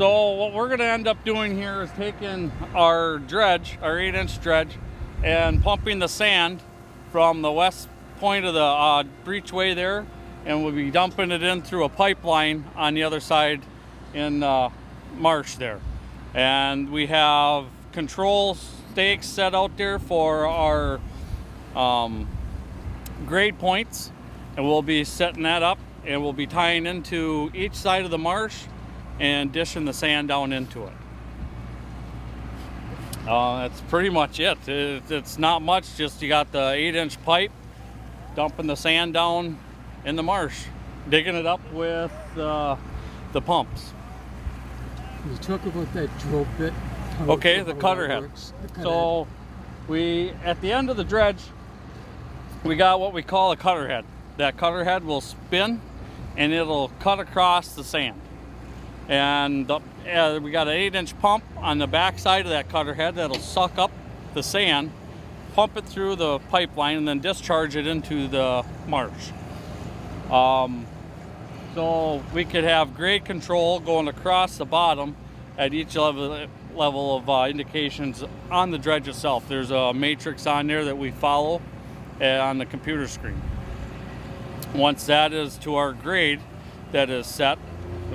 So what we're going to end up doing here is taking our dredge, our 8-inch dredge, and pumping the sand from the west point of the breachway there, and we'll be dumping it in through a pipeline on the other side in Marsh there. And we have control stakes set out there for our grade points, and we'll be setting that up, and we'll be tying into each side of the marsh and dishing the sand down into it. That's pretty much it. It's not much, just you got the 8-inch pipe, dumping the sand down in the marsh, digging it up with the pumps. You talk about that drill bit. Okay, the cutter head. So at the end of the dredge, we got what we call a cutter head. That cutter head will spin and it'll cut across the sand. And we got an 8-inch pump on the back side of that cutter head that'll suck up the sand, pump it through the pipeline, and then discharge it into the marsh. So we could have grade control going across the bottom at each level of indications on the dredge itself. There's a matrix on there that we follow on the computer screen. Once that is to our grade that is set,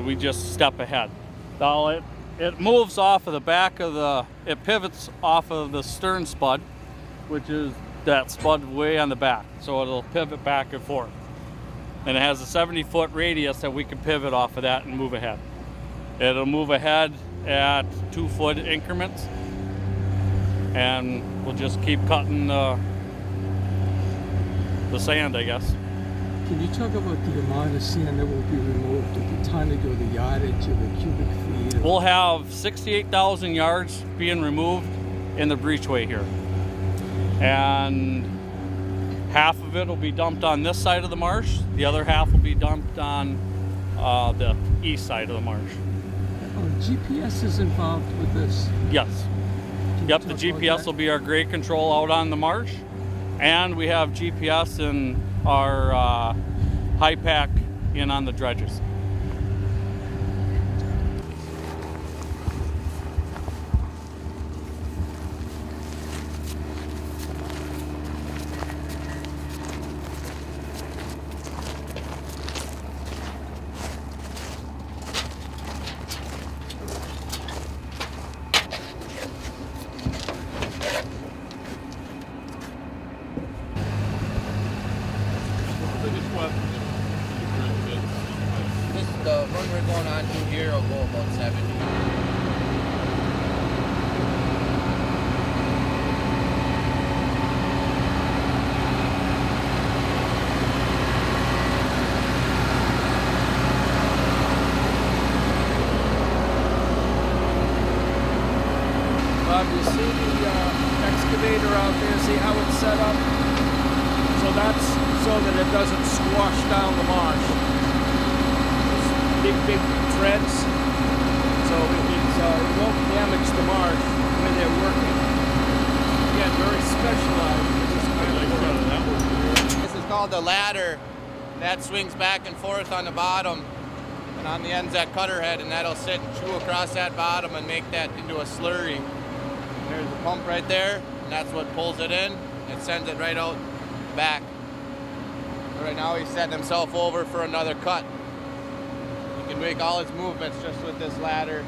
we just step ahead. Now it moves off of the back of it pivots off of the stern spud, which is that spud way on the back. So it'll pivot back and forth. And it has a 70-foot radius that we can pivot off of that and move ahead. It'll move ahead at 2-foot increments, and we'll just keep cutting the sand, I guess. Can you talk about the amount of sand that will be removed at the time they do the yardage or the cubic feet? We'll have 68,000 yards being removed in the breachway here. And half of it will be dumped on this side of the marsh. The other half will be dumped on the east side of the marsh. GPS is involved with this? Yes. Yep, the GPS will be our grade control out on the marsh. And we have GPS in our high pack in on the dredges. The run we're going on through here will go about 70. Bob, you see the excavator out there? See how it's set up? So that's so that it doesn't squash down the marsh. Big treads, so it won't damage the marsh when they're working. Again, very specialized for this kind of work. This is called the ladder. That swings back and forth on the bottom, and on the end's that cutter head, and that'll sit and chew across that bottom and make that into a slurry. There's a pump right there, and that's what pulls it in and sends it right out back. So right now he's setting himself over for another cut. He can make all his movements just with this ladder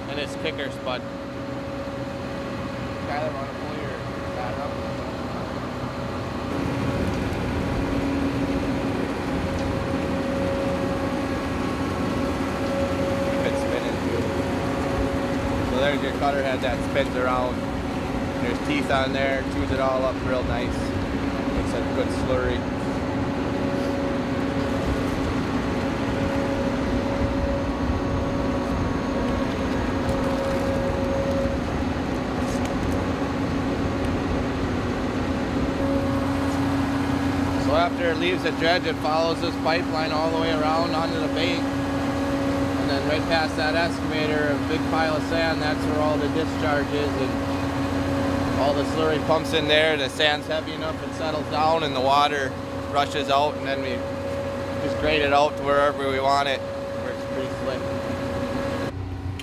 and his kicker spud. Tyler, want to pull your ladder up? Keep it spinning too. So there's your cutter head that spins around. There's teeth on there, chews it all up real nice. Makes a good slurry. After it leaves the dredge, it follows this pipeline all the way around onto the bank, and then right past that excavator, a big pile of sand. That's where all the discharge is, and all the slurry pumps in there. The sand's heavy enough, it settles down, and the water rushes out, and then we just grade it out to wherever we want it, where it's pretty slick.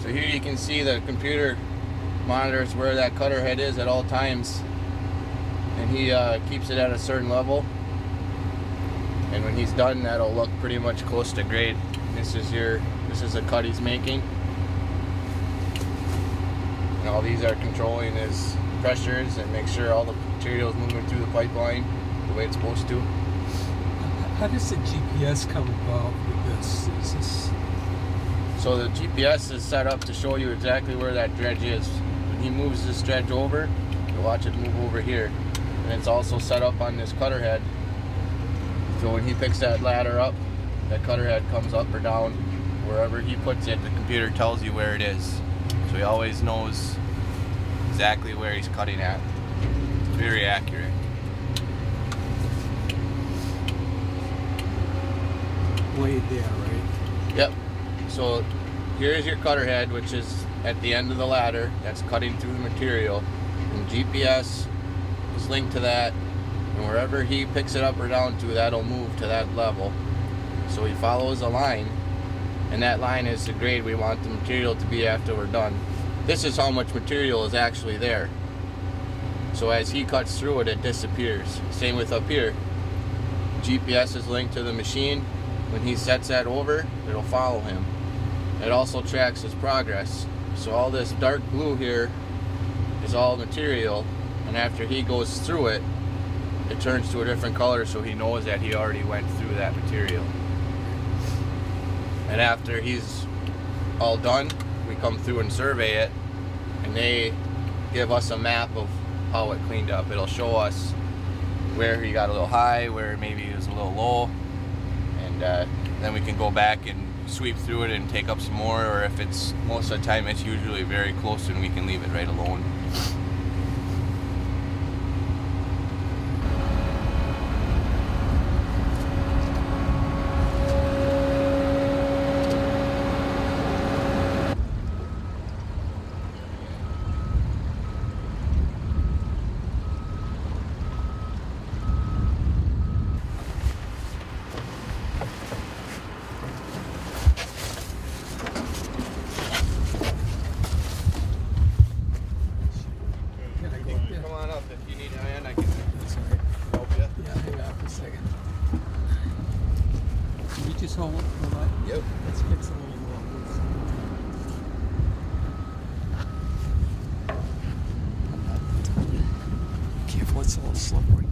So here you can see the computer monitors where that cutter head is at all times, and he keeps it at a certain level, and when he's done that'll look pretty much close to grade. This is a cut he's making, and all these are controlling his pressures and make sure all the material is moving through the pipeline the way it's supposed to. How does the GPS come involved with this? Is this... So the GPS is set up to show you exactly where that dredge is. When he moves this dredge over, you'll watch it move over here. And it's also set up on this cutter head. So when he picks that ladder up, that cutter head comes up or down. Wherever he puts it, the computer tells you where it is. So he always knows exactly where he's cutting at. It's very accurate. Blade there, right? Yep. So here's your cutter head, which is at the end of the ladder. That's cutting through the material. And GPS is linked to that. And wherever he picks it up or down to, that'll move to that level. So he follows a line. And that line is the grade we want the material to be after we're done. This is how much material is actually there. So as he cuts through it, it disappears. Same with up here. GPS is linked to the machine. When he sets that over, it'll follow him. It also tracks his progress. So all this dark blue here is all material, and after he goes through it, it turns to a different color so he knows that he already went through that material. And after he's all done, we come through and survey it, and they give us a map of how it cleaned up. It'll show us where he got a little high, where maybe he was a little low, and then we can go back and sweep through it and take up some more, or if it's most of the time it's usually very close and we can leave it right alone. Just hold it for a minute. Yep. Let's fix a little more. Careful, it's a little slippery.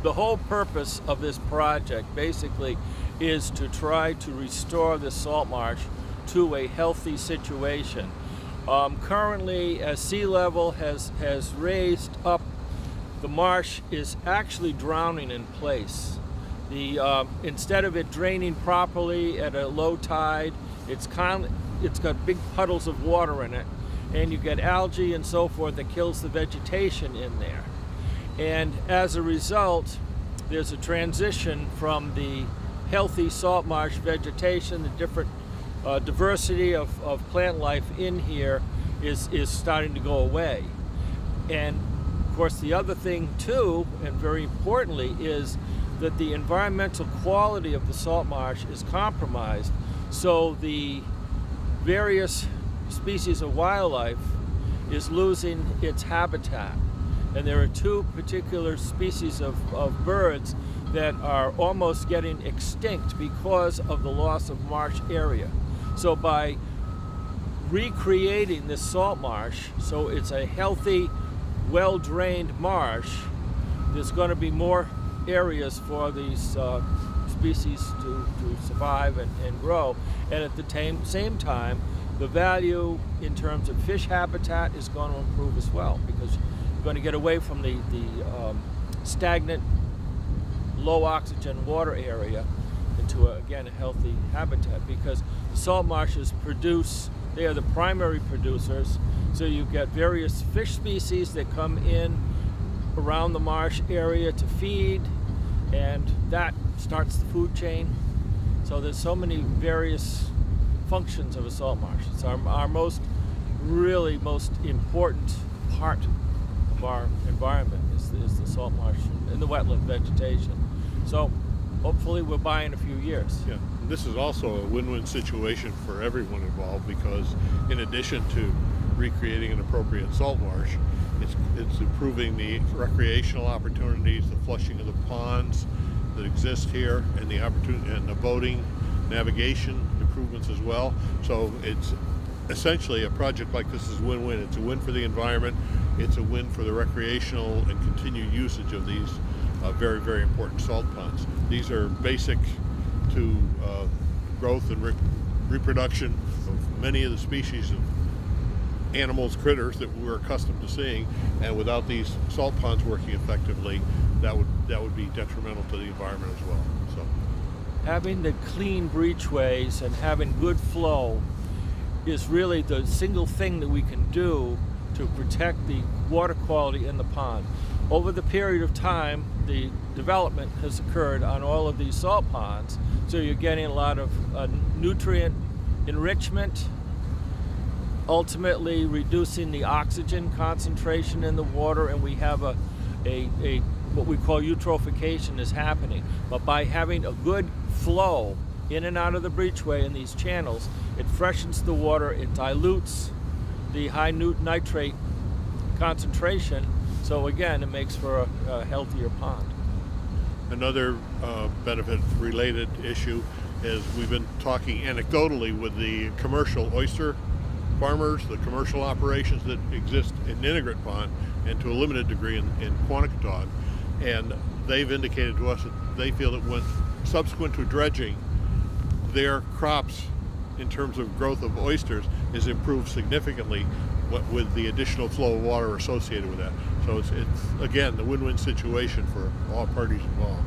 The whole purpose of this project basically is to try to restore the salt marsh to a healthy situation. Currently, as sea level has raised up, the marsh is actually drowning in place. Instead of it draining properly at a low tide, it's got big puddles of water in it, and you get algae and so forth that kills the vegetation in there. And as a result, there's a transition from the healthy salt marsh vegetation, the different diversity of plant life in here is starting to go away. And of course the other thing too, and very importantly, is that the environmental quality of the salt marsh is compromised. So the various species of wildlife is losing its habitat. And there are two particular species of birds that are almost getting extinct because of the loss of marsh area. So by recreating this salt marsh, so it's a healthy, well-drained marsh, there's going to be more areas for these species to survive and grow. And at the same time, the value in terms of fish habitat is going to improve as well, because you're going to get away from the stagnant, low oxygen water area into, again, a healthy habitat, because the salt marshes they are the primary producers. So you get various fish species that come in around the marsh area to feed, that starts the food chain. So there's so many various functions of a salt marsh. It's our most important part of our environment is the salt marsh and the wetland vegetation. So hopefully we'll buy in a few years. Yeah, this is also a win-win situation for everyone involved, because in addition to recreating an appropriate salt marsh, it's improving the recreational opportunities, the flushing of the ponds that exist here, and the opportunity and the boating, navigation improvements as well. So it's essentially a project like this is win-win. It's a win for the environment, it's a win for the recreational and continued usage of these very, very important salt ponds. These are basic to growth and reproduction of many of the species of animals, critters that we're accustomed to seeing, and without these salt ponds working effectively, that would be detrimental to the environment as well. So having the clean breachways and having good flow is really the single thing that we can do to protect the water quality in the pond. Over the period of time, the development has occurred on all of these salt ponds, so you're getting a lot of nutrient enrichment, ultimately reducing the oxygen concentration in the water, and we have a what we call eutrophication is happening. But by having a good flow in and out of the breachway in these channels, it freshens the water, it dilutes the high nitrate concentration, so again, it makes for a healthier pond. another benefit related issue is we've been talking anecdotally with the commercial oyster farmers, the commercial operations that exist in Ninigret Pond and to a limited degree in Quonochontaug, and they've indicated to us that they feel that when subsequent to dredging, their crops in terms of growth of oysters is improved significantly with the additional flow of water associated with that. So it's again the win-win situation for all parties involved.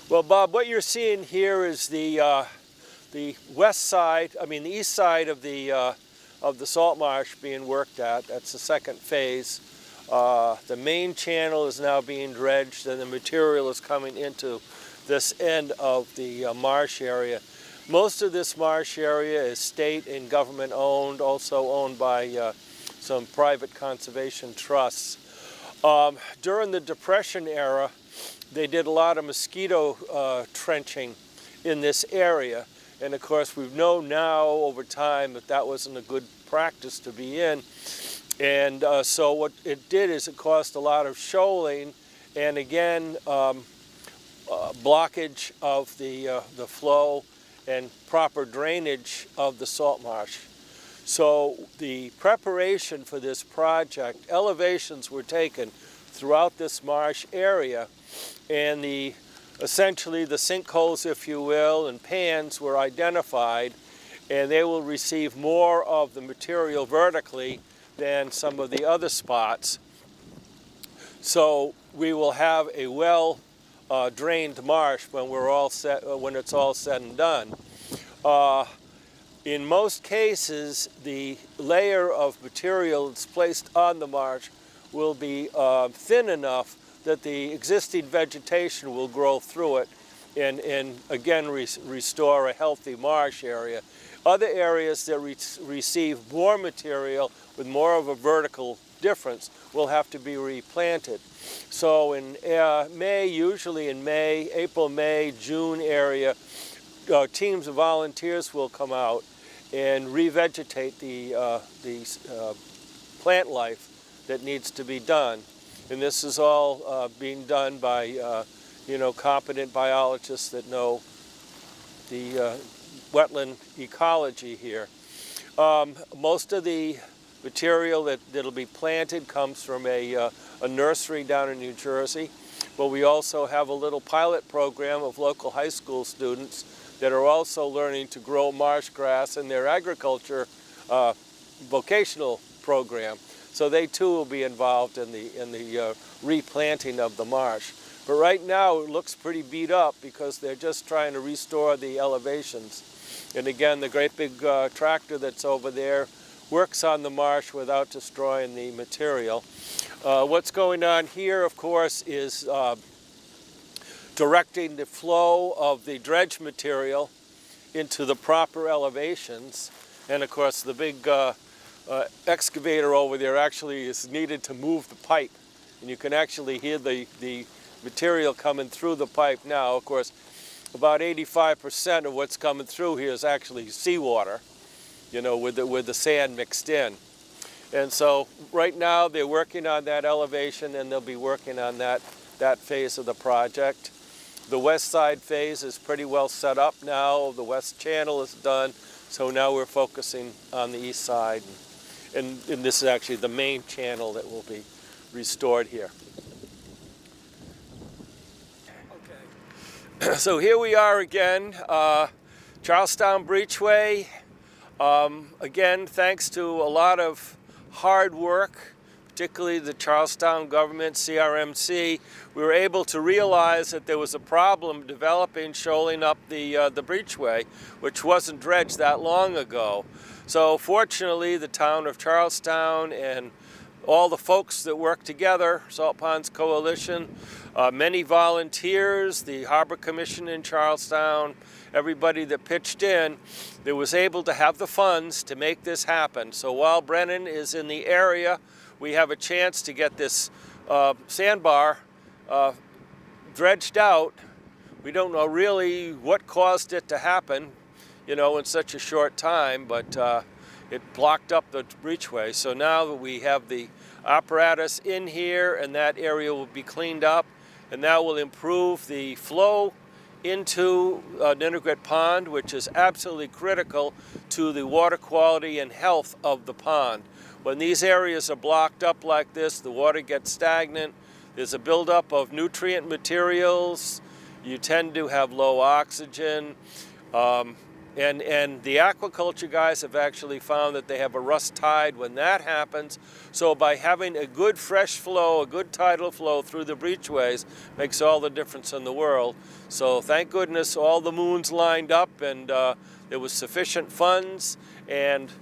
Well, Bob, what you're seeing here is the west side, the east side of the salt marsh being worked at. That's the second phase. The main channel is now being dredged, and the material is coming into this end of the marsh area. Most of this marsh area is state and government owned, also owned by some private conservation trusts. During the Depression era, they did a lot of mosquito trenching in this area. And of course, we know now over time that that wasn't a good practice to be in. And so what it did is it caused a lot of shoaling and again, blockage of the flow and proper drainage of the salt marsh. So the preparation for this project, elevations were taken throughout this marsh area, and essentially the sinkholes, if you will, and pans were identified, and they will receive more of the material vertically than some of the other spots. So we will have a well drained marsh when it's all said and done. In most cases, the layer of material that's placed on the marsh will be thin enough that the existing vegetation will grow through it and again restore a healthy marsh area. Other areas that receive more material with more of a vertical difference will have to be replanted. So in May, usually in May, April, May, June area, teams of volunteers will come out and revegetate the plant life that needs to be done. And this is all being done by competent biologists that know the wetland ecology here. Most of the material that'll be planted comes from a nursery down in New Jersey, but we also have a little pilot program of local high school students that are also learning to grow marsh grass in their agriculture vocational program. So they too will be involved in the replanting of the marsh. But right now it looks pretty beat up because they're just trying to restore the elevations. And again, the great big tractor that's over there works on the marsh without destroying the material. What's going on here, of course, is directing the flow of the dredge material into the proper elevations. And of course the big excavator over there actually is needed to move the pipe. And you can actually hear the material coming through the pipe now. Of course, about 85% of what's coming through here is actually seawater, you know, with the sand mixed in. And so right now they're working on that elevation, and they'll be working on that phase of the project. The west side phase is pretty well set up now. The west channel is done, so now we're focusing on the east side. And this is actually the main channel that will be restored here. Okay. So here we are again, Charlestown Breachway. Again, thanks to a lot of hard work, particularly the Charlestown government, CRMC, we were able to realize that there was a problem developing, shoaling up the breachway, which wasn't dredged that long ago. So fortunately, the town of Charlestown and all the folks that work together, Salt Ponds Coalition, many volunteers, the Harbor Commission in Charlestown, everybody that pitched in, that was able to have the funds to make this happen. So while Brennan is in the area, we have a chance to get this sandbar dredged out. We don't know really what caused it to happen, you know, in such a short time, but it blocked up the breachway. So now that we have the apparatus in here, and that area will be cleaned up, and that will improve the flow into Ninigret Pond, which is absolutely critical to the water quality and health of the pond. When these areas are blocked up like this, the water gets stagnant, there's a buildup of nutrient materials, you tend to have low oxygen, and the aquaculture guys have actually found that they have a rust tide when that happens. So by having a good fresh flow, a good tidal flow through the breachways makes all the difference in the world. So thank goodness all the moons lined up, and there was sufficient funds, and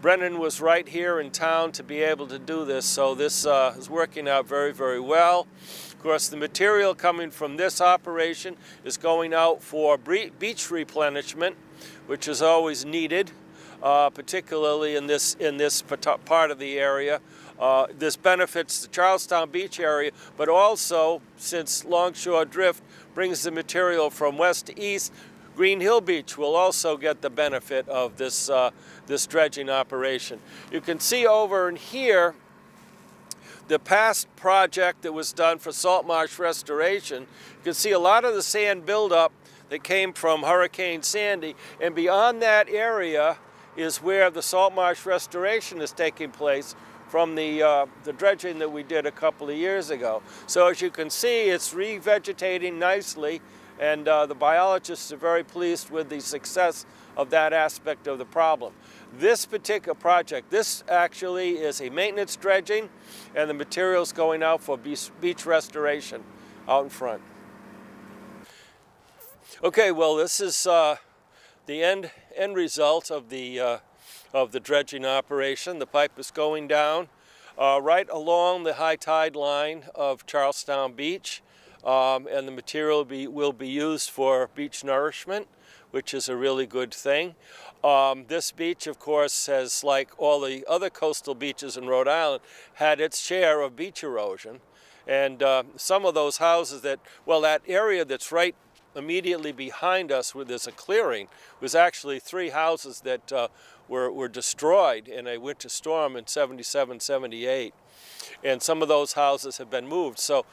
Brennan was right here in town to be able to do this. So this is working out very, very well. Of course, the material coming from this operation is going out for beach replenishment, which is always needed, particularly in this part of the area. This benefits the Charlestown Beach area, but also, since longshore drift brings the material from west to east, Green Hill Beach will also get the benefit of this, this dredging operation. You can see over in here the past project that was done for salt marsh restoration. You can see a lot of the sand buildup that came from Hurricane Sandy, and beyond that area is where the salt marsh restoration is taking place from the dredging that we did a couple of years ago. So as you can see, it's revegetating nicely, and the biologists are very pleased with the success of that aspect of the problem. This particular project, this actually is a maintenance dredging, and the material's going out for beach restoration out in front. Okay, well, this is the end result of the dredging operation. The pipe is going down right along the high tide line of Charlestown Beach, and the material will be used for beach nourishment, which is a really good thing. This beach, of course, has, like all the other coastal beaches in Rhode Island, had its share of beach erosion. And some of those houses that area that's right immediately behind us, where there's a clearing, was actually 3 houses that were destroyed in a winter storm in 77, 78. And some of those houses have been moved. So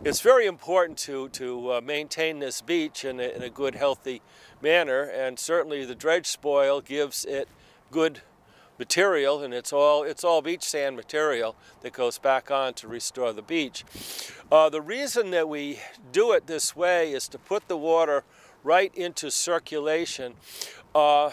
it's very important to maintain this beach in a good, healthy manner. And certainly the dredge spoil gives it good material, and it's all beach sand material that goes back on to restore the beach. The reason that we do it this way is to put the water right into circulation. One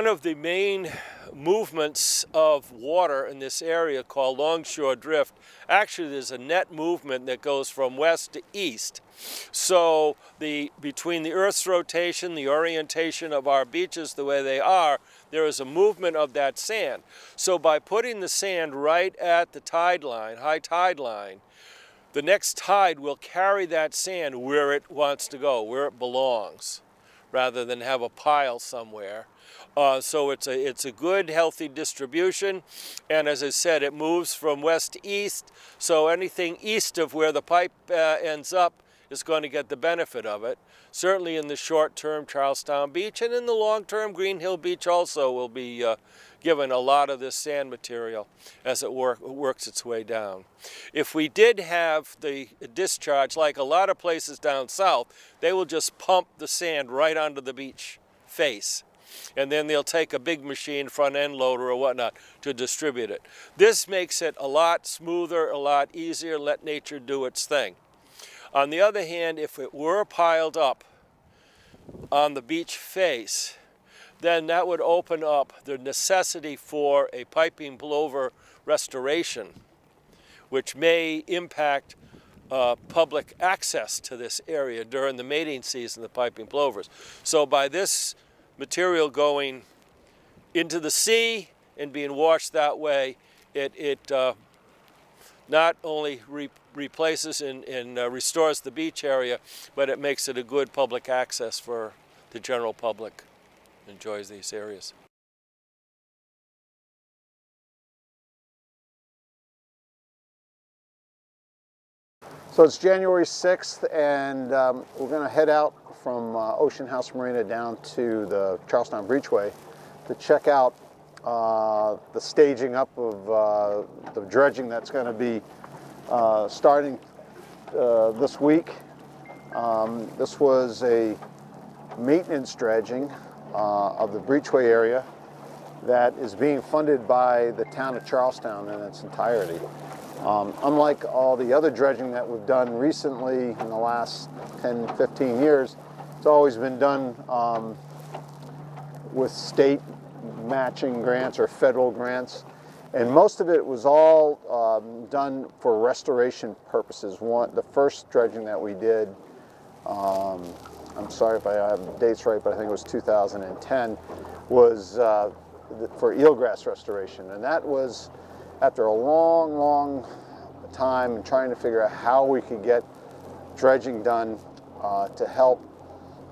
of the main movements of water in this area, called longshore drift, actually there's a net movement that goes from west to east. So between the Earth's rotation, the orientation of our beaches the way they are, there is a movement of that sand. So by putting the sand right at the tide line, high tide line, The next tide will carry that sand where it wants to go, where it belongs, rather than have a pile somewhere. So it's a good, healthy distribution. And as I said, it moves from west to east. So anything east of where the pipe ends up is going to get the benefit of it. Certainly in the short term, Charlestown Beach, and in the long term, Green Hill Beach also will be given a lot of this sand material as it works its way down. If we did have the discharge, like a lot of places down south, they will just pump the sand right onto the beach face. And then they'll take a big machine, front end loader or whatnot, to distribute it. This makes it a lot smoother, a lot easier, let nature do its thing. On the other hand, if it were piled up on the beach face, then that would open up the necessity for a piping plover restoration, which may impact public access to this area during the mating season of the piping plovers. So by this material going into the sea and being washed that way, it not only replaces and restores the beach area, but it makes it a good public access for the general public. Enjoys these areas. So it's January 6th, and we're going to head out from Ocean House Marina down to the Charlestown Breachway to check out the staging up of the dredging that's going to be starting this week. This was a maintenance dredging of the Breachway area that is being funded by the town of Charlestown in its entirety. Unlike all the other dredging that we've done recently in the last 10, 15 years, it's always been done with state matching grants or federal grants. And most of it was all done for restoration purposes. The first dredging that we did, I'm sorry if I have the dates right, but I think it was 2010, was for eelgrass restoration. And that was after a long, long time trying to figure out how we could get dredging done to help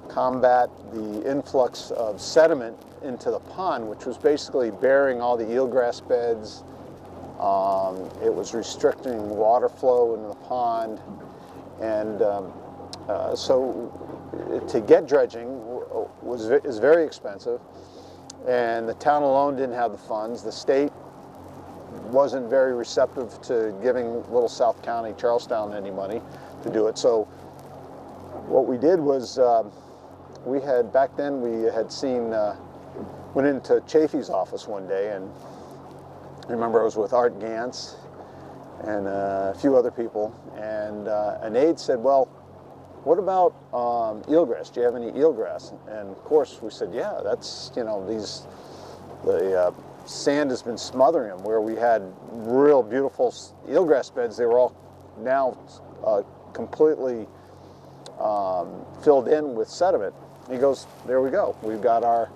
combat the influx of sediment into the pond, which was basically burying all the eelgrass beds. It was restricting water flow into the pond. And so to get dredging is very expensive. And the town alone didn't have the funds. The state wasn't very receptive to giving Little South County, Charlestown, any money to do it. So what we did was back then we had seen, went into Chafee's office one day, and I remember I was with Ganz and a few other people, and an aide said, well, what about eelgrass? Do you have any eelgrass? And of course we said, yeah, that's, the sand has been smothering them. Where we had real beautiful eelgrass beds, they were all now completely filled in with sediment. He goes, there we go. We've got our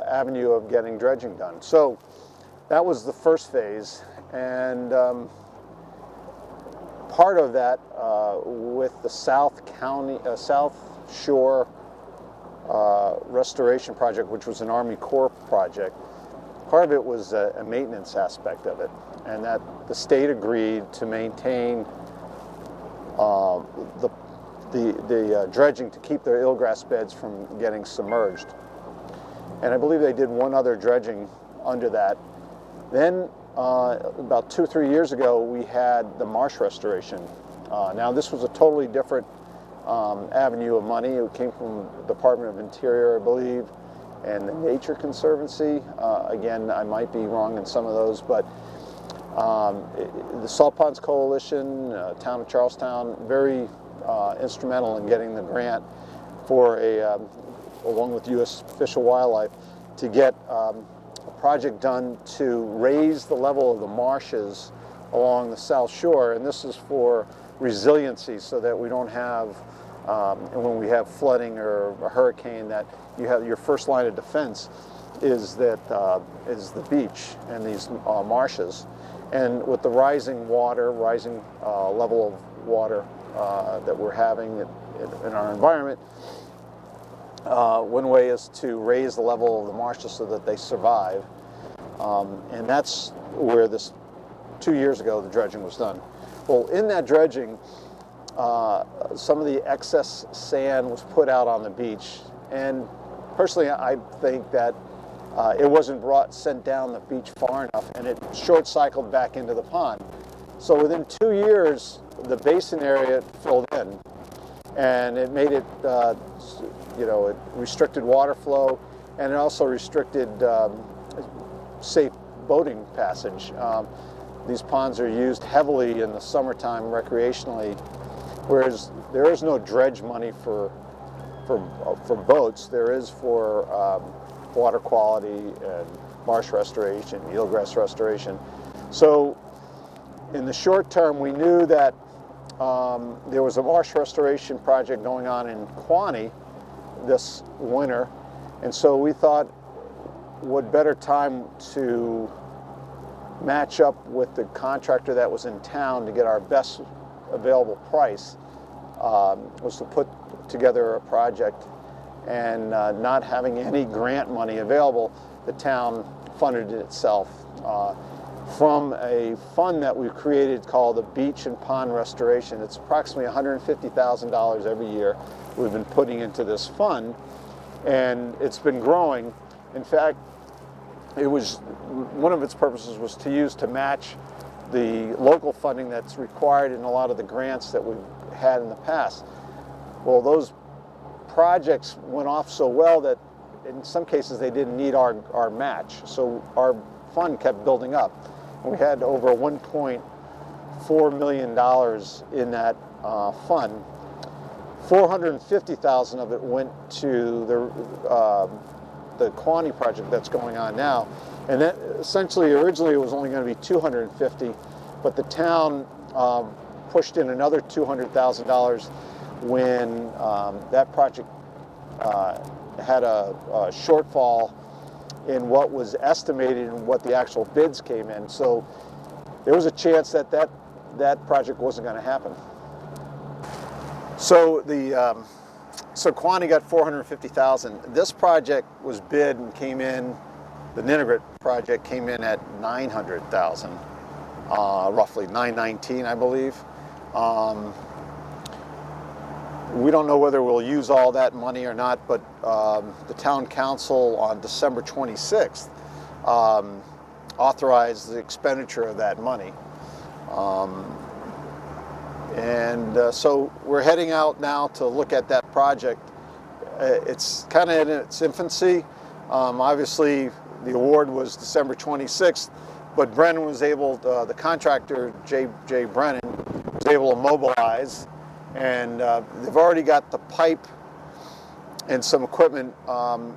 avenue of getting dredging done. So that was the first phase, and part of that with the South Shore Restoration Project, which was an Army Corps project. Part of it was a maintenance aspect of it, and that the state agreed to maintain the dredging to keep their eelgrass beds from getting submerged. And I believe they did one other dredging under that. Then about 2 or 3 years ago, we had the Marsh restoration. Now this was a totally different avenue of money. It came from the Department of Interior, I believe, and the Nature Conservancy. Again, I might be wrong in some of those, but the Salt Ponds Coalition, Town of Charlestown, very instrumental in getting the grant for along with U.S. Fish and Wildlife, to get a project done to raise the level of the marshes along the South Shore. And this is for resiliency, so that we don't have, when we have flooding or a hurricane, that you have your first line of defense is the beach and these marshes. And with the rising level of water that we're having in our environment, one way is to raise the level of the marshes so that they survive. And that's where 2 years ago, the dredging was done. Well, in that dredging, some of the excess sand was put out on the beach. And personally, I think that it wasn't sent down the beach far enough, and it short-cycled back into the pond. So within 2 years, the basin area filled in, and it made it, it restricted water flow, and it also restricted safe boating passage. These ponds are used heavily in the summertime recreationally, whereas there is no dredge money for boats. There is for water quality and marsh restoration, eelgrass restoration. So in the short term, we knew that there was a marsh restoration project going on in Quonochontaug this winter, and so we thought what better time to match up with the contractor that was in town to get our best available price was to put together a project. And not having any grant money available, the town funded it itself from a fund that we've created called the Beach and Pond Restoration. It's approximately $150,000 every year we've been putting into this fund, and it's been growing. In fact, one of its purposes was to match the local funding that's required in a lot of the grants that we've had in the past. Well, those projects went off so well that in some cases they didn't need our match. So our fund kept building up. And we had over $1.4 million in that fund. $450,000 of it went to the Quonochontaug project that's going on now. And that essentially, originally it was only going to be $250,000, but the town pushed in another $200,000 when that project had a shortfall in what was estimated and what the actual bids came in. So there was a chance that project wasn't going to happen. So Quonochontaug got $450,000. This project was bid and came in. The Ninigret project came in at $900,000, roughly $919,000, I believe. We don't know whether we'll use all that money or not, but the town council on December 26th authorized the expenditure of that money. So we're heading out now to look at that project. It's kind of in its infancy. Obviously, the award was December 26th, but Brennan was able, the contractor, Jay Brennan, was able to mobilize. And they've already got the pipe and some equipment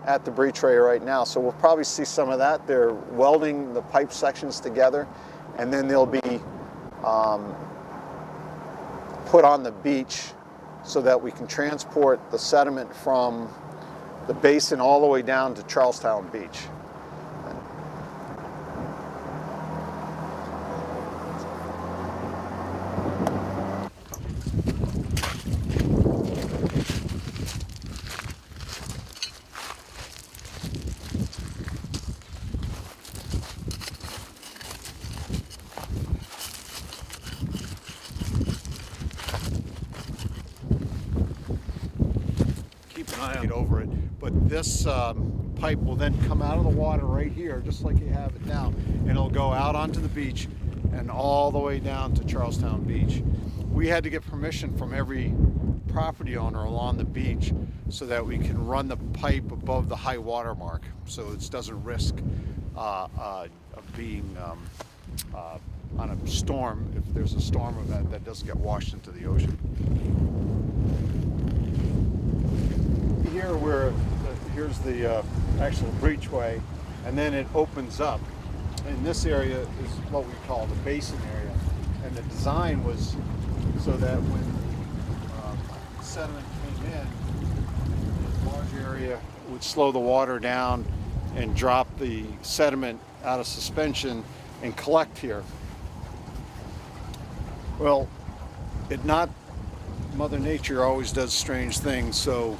at the breachway right now. So we'll probably see some of that. They're welding the pipe sections together, and then they'll be put on the beach so that we can transport the sediment from the basin all the way down to Charlestown Beach. Over it, but this pipe will then come out of the water right here, just like you have it now, and it'll go out onto the beach and all the way down to Charlestown Beach. We had to get permission from every property owner along the beach so that we can run the pipe above the high water mark, so it doesn't risk of being on a storm, if there's a storm event, that doesn't get washed into the ocean. Here's the actual breachway, and then it opens up. And this area is what we call the basin area. And the design was so that when sediment came in, a large area would slow the water down and drop the sediment out of suspension and collect here. Well, Mother Nature always does strange things, so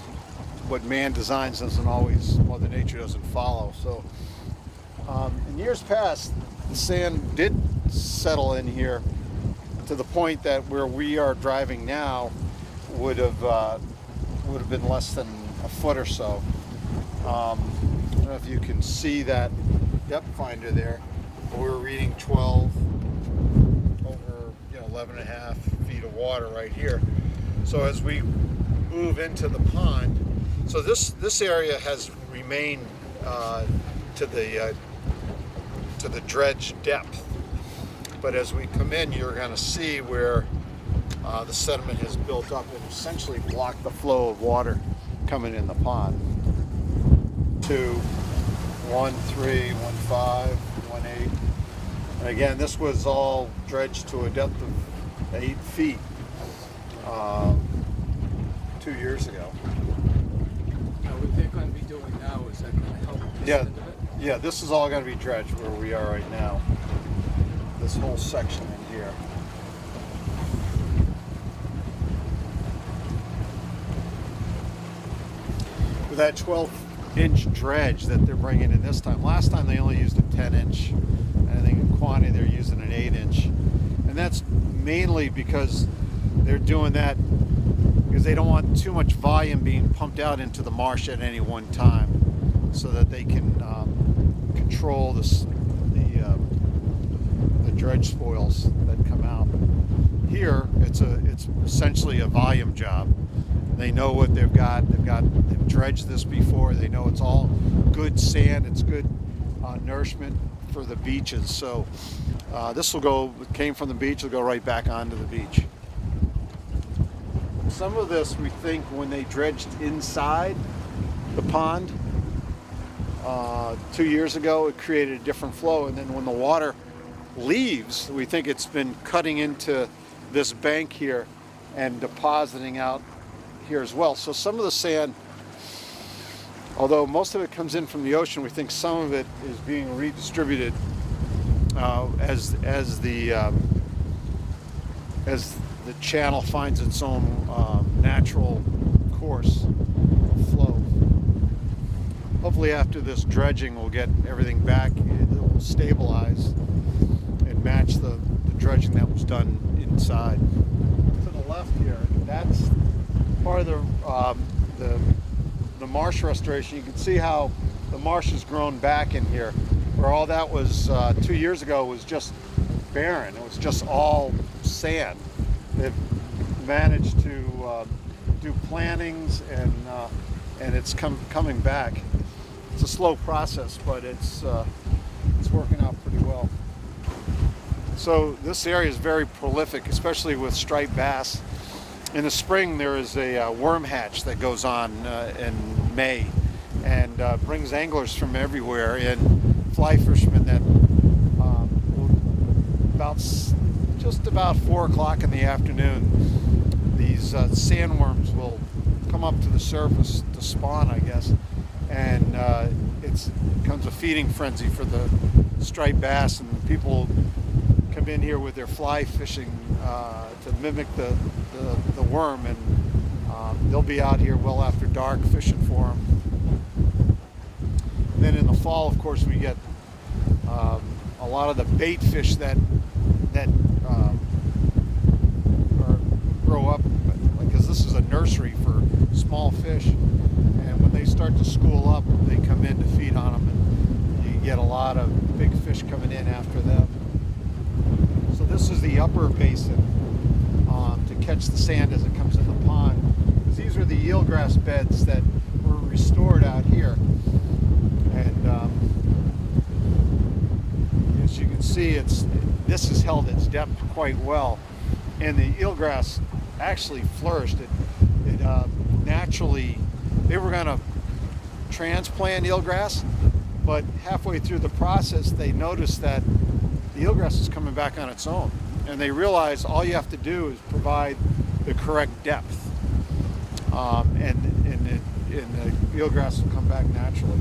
what man designs doesn't always, Mother Nature doesn't follow. So in years past, the sand did settle in here to the point that where we are driving now would have been less than a foot or so. I don't know if you can see that depth finder there, but we're reading 12 over 11 and a half feet of water right here. So as we move into the pond, so this area has remained to the dredge depth, but as we come in, you're going to see where the sediment has built up and essentially blocked the flow of water coming in the pond. 2, 1, 3, 1, 5, 1, 8. And again, this was all dredged to a depth of 8 feet 2 years ago. Now, what they're going to be doing now, is that going to help this Yeah, end of it? yeah, this is all going to be dredged where we are right now. This whole section in here. With that 12-inch dredge that they're bringing in this time. Last time they only used a 10-inch. I think in Quonochontaug they're using an 8-inch. And that's mainly because they're doing that because they don't want too much volume being pumped out into the marsh at any one time, so that they can control the dredge spoils that come out. Here, it's essentially a volume job. They know what they've got. They've dredged this before. They know it's all good sand. It's good nourishment for the beaches. So this came from the beach, will go right back onto the beach. Some of this, we think, when they dredged inside the pond 2 years ago, it created a different flow. And then when the water leaves, we think it's been cutting into this bank here and depositing out here as well. So some of the sand, although most of it comes in from the ocean, we think some of it is being redistributed as the channel finds its own natural course of flow. Hopefully after this dredging we'll get everything back, it will stabilize and match the dredging that was done inside. To the left here, that's part of the marsh restoration. You can see how the marsh has grown back in here, where all that was 2 years ago was just barren. It was just all sand. They've managed to do plantings, and it's coming back. It's a slow process, but it's working out pretty well. So this area is very prolific, especially with striped bass. In the spring, there is a worm hatch that goes on in May, and brings anglers from everywhere, and fly fishermen that just about 4 o'clock in the afternoon, these sandworms will come up to the surface to spawn, I guess, and it becomes a feeding frenzy for the striped bass, and people come in here with their fly fishing to mimic the worm, and they'll be out here well after dark fishing for them. And then in the fall, of course, we get a lot of the bait fish that grow up, because this is a nursery for small fish, and when they start to school up, they come in to feed on them, and you get a lot of big fish coming in after them. So this is the upper basin to catch the sand as it comes in the pond, because these are the eelgrass beds that were restored out here, and as you can see, this has held its depth quite well, and the eelgrass actually flourished. It naturally, they were going to transplant eelgrass, but halfway through the process they noticed that the eelgrass is coming back on its own, and they realized all you have to do is provide the correct depth, and the eelgrass will come back naturally.